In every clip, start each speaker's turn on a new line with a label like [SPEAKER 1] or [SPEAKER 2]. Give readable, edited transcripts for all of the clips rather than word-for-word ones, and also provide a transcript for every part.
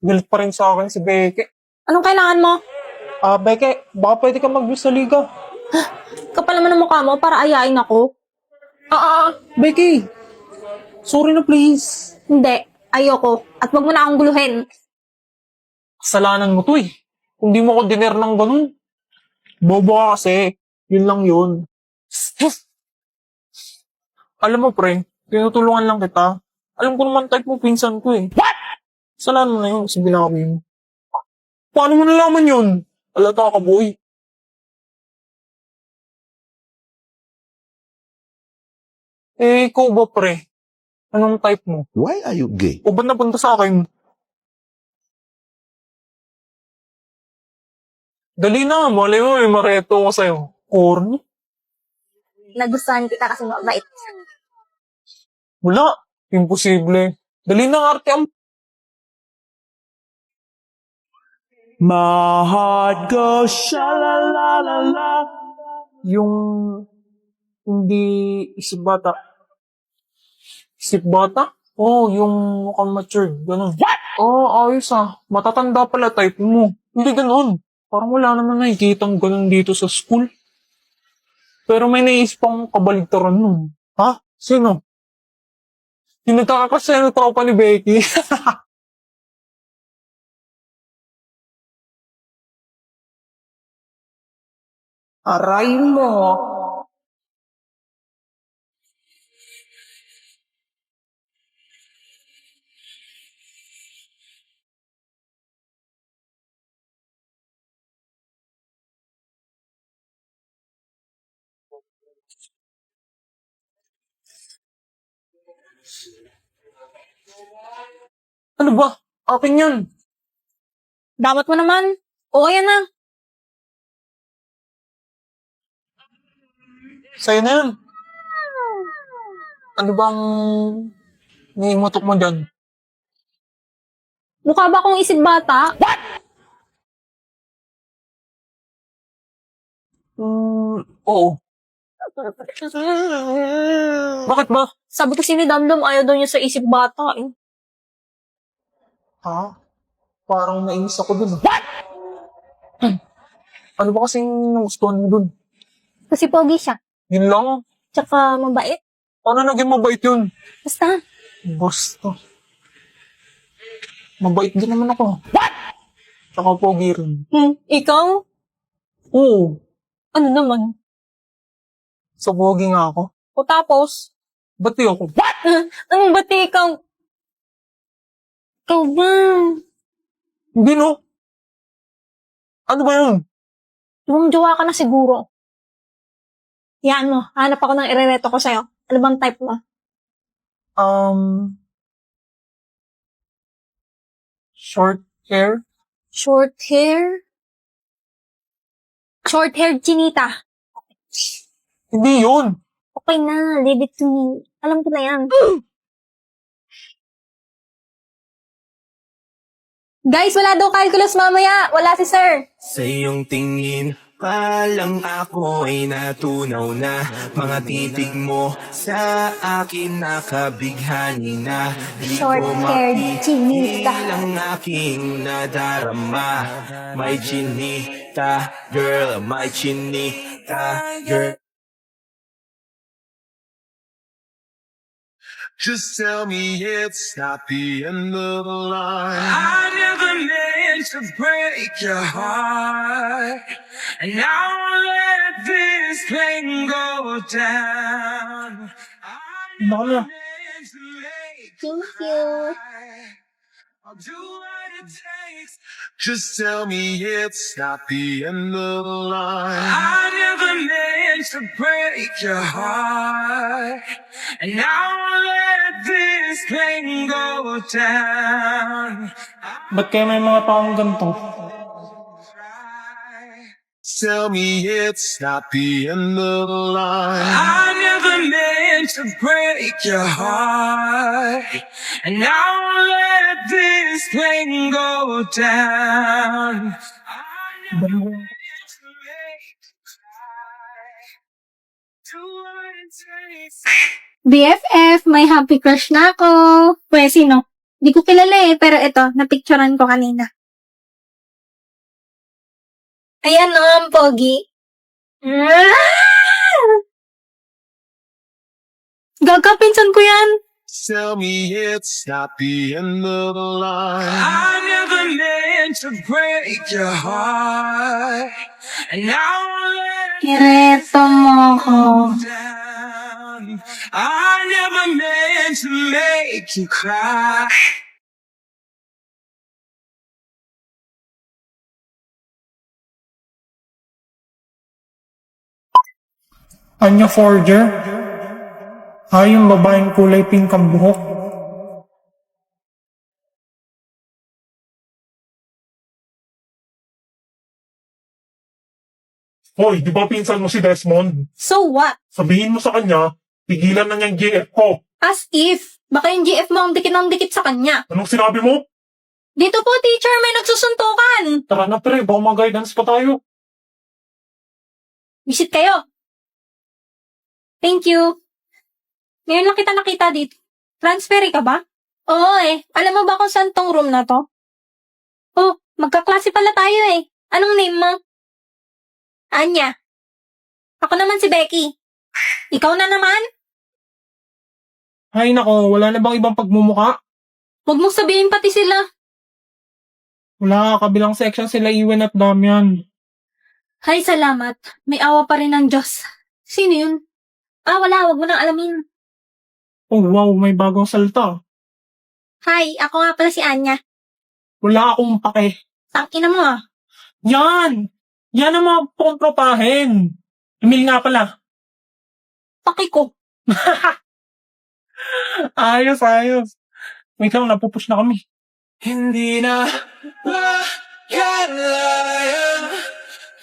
[SPEAKER 1] Galit pa rin sa akin si Beke.
[SPEAKER 2] Anong kailangan mo?
[SPEAKER 1] Beke, baka pwede ka mag-miss sa liga.
[SPEAKER 2] Kapal naman ang mukha mo para ayain ako.
[SPEAKER 1] Beke. Sorry na please.
[SPEAKER 2] Hindi, ayoko. At wag mo na akong guluhin.
[SPEAKER 1] Kasalanan mo to eh. Kung di mo ko diner ng ganun. Bobo ka kasi. Yun lang yun. Alam mo pre, tinutulungan lang kita. Alam ko naman type mo pinsan ko eh. What? Kasalanan mo na yun kasi binawi mo. Paano mo nalaman yun? Alata ka boy. Ikaw ba pre? Anong type mo?
[SPEAKER 3] Why are you gay?
[SPEAKER 1] O ba't napunta sa akin? Dali na, malay mo, may mareto ko sa'yo. Corny?
[SPEAKER 2] Nagustuhan kita kasi mabait.
[SPEAKER 1] Wala. Imposible. Dali na, arte ang...
[SPEAKER 3] My heart goes sha-la-la-la-la.
[SPEAKER 1] Yung... Hindi... Isip bata. Isip bata? Oo, yung mukhang matured. Ganun. What? Oo, ayos ah. Matatanda pala type mo. Hindi ganun. Parang wala naman nakikitang ganun dito sa school. Pero may naisip akong kabaligtaran nun. Ha? Sino? Yung nagkakakasya na tropa ni Becky. Aray mo. Ano ba? Akin yun.
[SPEAKER 2] Dapat mo naman. Oo, yan na.
[SPEAKER 1] Sa'yo na yun. Ano bang niimutok mo dyan?
[SPEAKER 2] Mukha ba akong isip bata?
[SPEAKER 1] Oo. Bakit ba?
[SPEAKER 2] Sabi kasi ni Damdam, ayaw daw niya sa isip bata eh.
[SPEAKER 1] Ha? Parang nainis ako dun. Ano ba kasing nagustuhan mo dun?
[SPEAKER 2] Kasi pogi siya.
[SPEAKER 1] Yun lang.
[SPEAKER 2] Tsaka mabait.
[SPEAKER 1] Paano naging mabait yun?
[SPEAKER 2] Basta,
[SPEAKER 1] Basta. Mabait din naman ako. What? Tsaka pogi rin.
[SPEAKER 2] ikaw?
[SPEAKER 1] Oo.
[SPEAKER 2] Ano naman?
[SPEAKER 1] So pogi nga ako.
[SPEAKER 2] O tapos?
[SPEAKER 1] Ba't di ako? What?
[SPEAKER 2] Anong bati ikaw? Ikaw ba?
[SPEAKER 1] Hindi no. Ano ba yun?
[SPEAKER 2] Jowa ka na siguro. Yan mo, hanap ako ng irereto ko sa'yo. Ano bang type mo?
[SPEAKER 1] Short hair?
[SPEAKER 2] Short hair? Short-haired chinita.
[SPEAKER 1] Hindi yun.
[SPEAKER 2] Okay na, leave it to me. Alam ko na yan. Guys, wala daw calculus mamaya. Wala si sir.
[SPEAKER 4] Sa iyong tingin pa lang ako ay natunaw na. Mga titig mo sa akin nakabighani na. Di ko
[SPEAKER 2] Short-haired chinita.
[SPEAKER 4] mapigil ang aking nadarama. May chinita, girl, may chinita, girl.
[SPEAKER 3] Just tell me it's not the end of the line.
[SPEAKER 4] I never meant to break your heart, and I won't let this pain go down. I
[SPEAKER 1] Nala.
[SPEAKER 4] meant to make
[SPEAKER 2] Thank you.
[SPEAKER 4] I'll do what it takes.
[SPEAKER 3] Just tell me it's not the end of the line.
[SPEAKER 4] I never meant to break your heart, and I won't let this pain go down.
[SPEAKER 1] Ba't kaya may mga taong ganito?
[SPEAKER 3] Tell me it's not the end of the line.
[SPEAKER 4] I never meant to break your heart, and I won't let this pain go down. I never meant to make you cry. Do what it takes.
[SPEAKER 2] BFF, may happy crush na ako. Pwede sino? Di ko kilala eh, pero ito, napicturean ko kanina. Ayan o, ang pogi. Gaga, pinsan ko yan.
[SPEAKER 3] Tell me it's not the end of the line.
[SPEAKER 4] I never meant to break your heart. And now let
[SPEAKER 2] Kireto mo ko.
[SPEAKER 4] down. I never meant to make you cry.
[SPEAKER 1] Anya Forger? Yung babaeng kulay pink ang buhok.
[SPEAKER 5] Hoy, di ba pinsan mo si Desmond?
[SPEAKER 2] So what?
[SPEAKER 5] Sabihin mo sa kanya, pigilan na niyang GF ko.
[SPEAKER 2] As if, baka yung GF mo ang dikit ng dikit sa kanya.
[SPEAKER 5] Anong sinabi mo?
[SPEAKER 2] Dito po, teacher, may nagsusuntukan.
[SPEAKER 5] Tara na pre, baka mag-guidance pa tayo.
[SPEAKER 2] Visit kayo. Thank you. Ngayon lang kita nakita dito. Transfer ka ba? Oo eh. Alam mo ba kung saan tong room na to? Oh, magkaklase pala tayo eh. Anong name mo? Anya. Ako naman si Becky. Ikaw na naman?
[SPEAKER 1] Ay nako, wala na bang ibang pagmumuka?
[SPEAKER 2] Huwag mong sabihin pati sila.
[SPEAKER 1] Wala, kabilang section sila Iwan at Damian.
[SPEAKER 2] Hay, salamat. May awa pa rin ng Diyos. Sino yun? Wala. Huwag mo nang alamin.
[SPEAKER 1] Oh wow, may bagong salta.
[SPEAKER 2] Hi, ako nga pala si Anya.
[SPEAKER 1] Wala akong pake.
[SPEAKER 2] Tangina mo ah.
[SPEAKER 1] Yan! Yan ang mga pangtropahin. Emil nga pala.
[SPEAKER 2] Paki ko.
[SPEAKER 1] Ayos. Wait lang, napupush na kami.
[SPEAKER 4] Hindi na makalaya.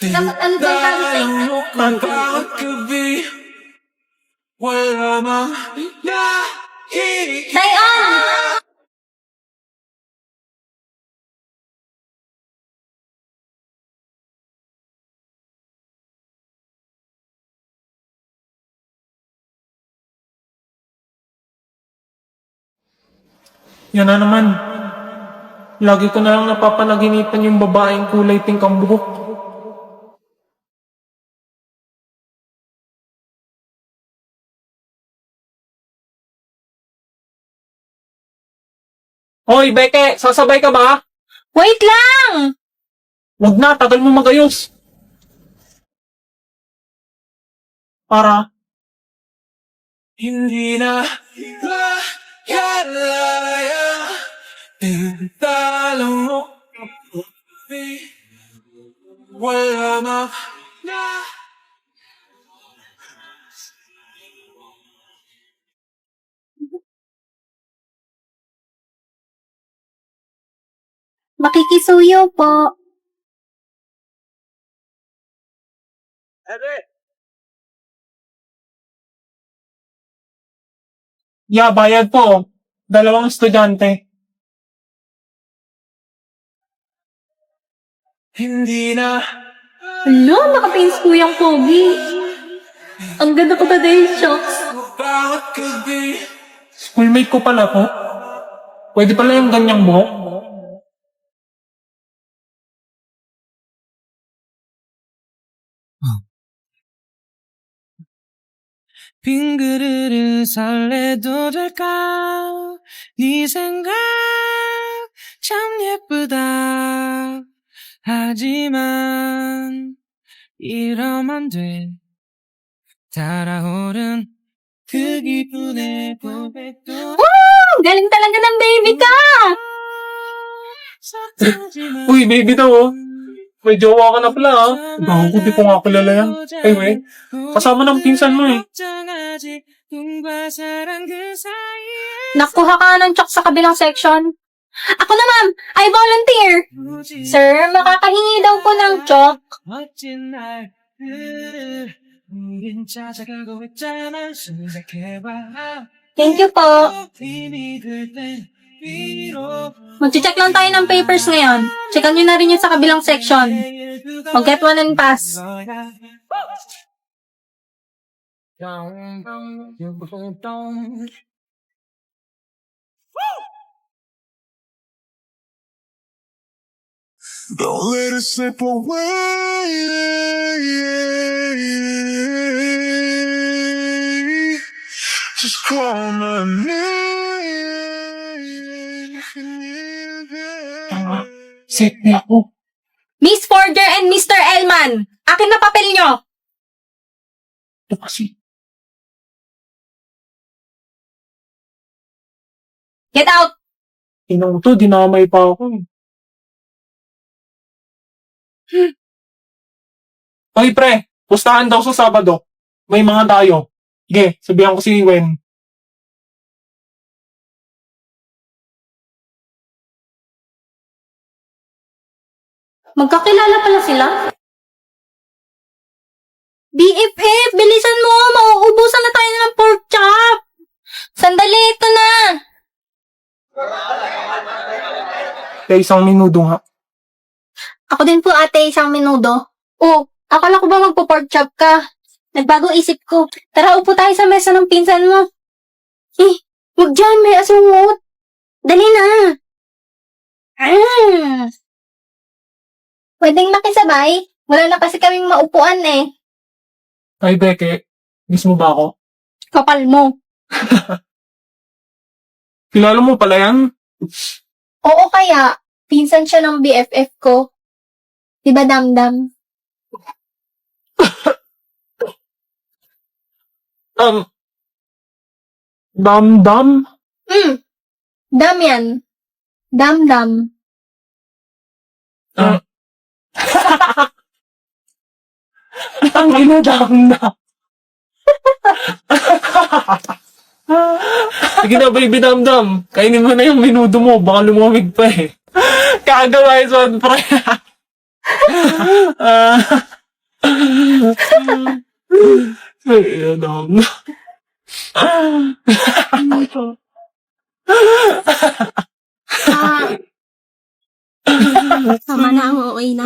[SPEAKER 2] Dapat ano ba yung
[SPEAKER 4] Tindalang mo bawat gabi. Wala mang nakikita.
[SPEAKER 2] Dayon!
[SPEAKER 1] Yan na naman. Lagi ko na lang napapanaginipan yung babaeng kulay pink ang buhok. Hoy, Beke! Sasabay ka ba?
[SPEAKER 2] Wait lang!
[SPEAKER 1] Wag na, tagal mo magayos. Para?
[SPEAKER 4] Hindi na makalaya. Tindalang mo gabi. Wala mang
[SPEAKER 2] Makikisuyo po.
[SPEAKER 1] Yeah, bayad po. 2 estudyante.
[SPEAKER 4] Hindi na
[SPEAKER 2] Hala, nakapins ko yung pogi. Ang ganda ko ba dahil shocks?
[SPEAKER 4] bawat gabi.
[SPEAKER 1] Schoolmate ko pala to. Pwede pala yung ganyang buhok.
[SPEAKER 4] 빈 그릇을 설레도 될까? 네 생각 참 예쁘다. 하지만 이러면 돼. 달아오른 그 기분에 고백도
[SPEAKER 2] Ang galing talaga ng baby ka!
[SPEAKER 4] 섞이지만
[SPEAKER 1] Uy, baby daw oh. May jowa ka na pala ah. Gago, di ko nga kilala yan. Anyway, kasama ng pinsan mo eh.
[SPEAKER 4] 걱정하지 꿈과 사랑 그 사이에
[SPEAKER 2] Nakuha ka ng chok sa kabilang section. Ako na ma'am, I volunteer. Sir, makakahingi daw po ng chok.
[SPEAKER 4] 멋진 날들을 우린 찾아가고 있잖아 생각해봐
[SPEAKER 2] Thank you po.
[SPEAKER 4] 힘이 들땐 위로
[SPEAKER 2] Mag-check lang tayo ng papers ngayon. Checkan nyo na rin yung sa kabilang section. Mag-get one and pass.
[SPEAKER 3] Don't let it slip away. Just call my name if you need it.
[SPEAKER 5] Set me ako.
[SPEAKER 2] Miss Forger and Mr. Elman, akin na papel nyo!
[SPEAKER 5] Ito kasi.
[SPEAKER 2] Get out!
[SPEAKER 1] Inang to, dinamay pa ako eh. Hoy pre, pustahan daw sa Sabado. May mga tayo. Sige, sabihan ko si Wen.
[SPEAKER 2] Magkakilala pala sila? BFF, bilisan mo! Mauubusan na tayo ng pork chop! Sandali, ito na!
[SPEAKER 1] Kaya isang minuto nga.
[SPEAKER 2] Ako din po ate, isang minuto. Oh, akala ko ba magpo-pork chop ka? Nagbago isip ko. Tara, upo tayo sa mesa ng pinsan mo. Eh, wag dyan, may asungot. Dali na. Pwedeng makisabay? Wala na kasi kaming maupuan eh.
[SPEAKER 1] Ay Beke, miss mo ba ako?
[SPEAKER 2] Kapal mo.
[SPEAKER 1] Kilala mo pala yan?
[SPEAKER 2] Oo kaya, pinsan siya ng BFF ko. Diba damdam?
[SPEAKER 1] Dam-dam?
[SPEAKER 2] Dam yan. Damdam.
[SPEAKER 1] Ang ina, dam-dam. Sige na, baby dam-dam. Kainin mo na yung minuto mo, baka lumamig pa eh. Kagawin son, pre. Ay, dam.
[SPEAKER 2] Tama na ang okay na.